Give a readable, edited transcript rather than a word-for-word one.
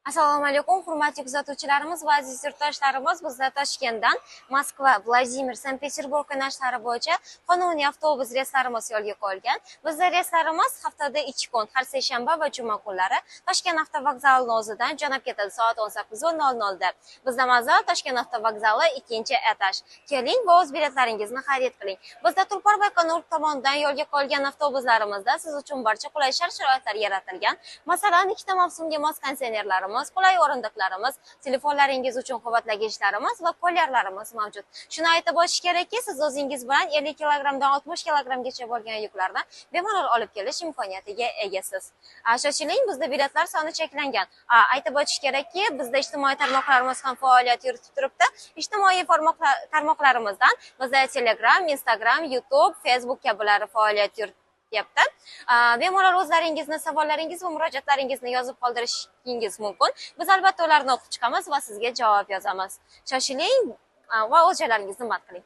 Assalomu alaykum, hurmatli kuzatuvchilarimiz va aziz yurtdoshlarimiz. Bizda Toshkentdan Moskva, Vladimir, Sankt-Peterburg yo'nalishlari bo'yicha qonuniy avtobus reyslarimiz yo'lga qo'yilgan. Bizda reyslarimiz haftada 2 kun, har seshanba va juma kunlari Toshkent avtovokzalining o'zidan jo'nab ketadi soat 18:00 da. Bizda manzil Toshkent avtovokzali 2-etaj. Keling va o'z biletlaringizni xarid qiling. Bizda Tulpor Baykonur tomonidan yo'lga qo'yilgan avtobuslarimizda siz uchun barcha qulay shart-sharoitlar yaratilgan. Masalan, ikkita mavsumga mos konditsionerlarimiz, qulay o'rindiqlarimiz, telefonlaringiz uchun quvvatlagichlarimiz va kolyerlarimiz mavjud. Shuni aytib o'tish kerakki, siz o'zingiz bilan 50 kilogramdan 60 kilogramgacha bo'lgan yuklarni bemalol olib kelish imkoniyatiga egasiz. Shoshiling, bizda biletlar soni cheklangan. Aytib o'tish kerakki, bizda ijtimoiy tarmoqlarimiz ham faoliyat yuritib turibdi. Ijtimoiy tarmoqlarimizdan bizda Telegram, Instagram, YouTube, Facebook kabilari faoliyat yuritib bemalol o'zlaringizni, savollaringiz va murojaatlaringizni yozib qoldirishingiz mumkin. Biz albatta ularni o'qib chiqamiz va sizga javob yozamiz. Shoshiling va o'z joylaringizni mat qiling.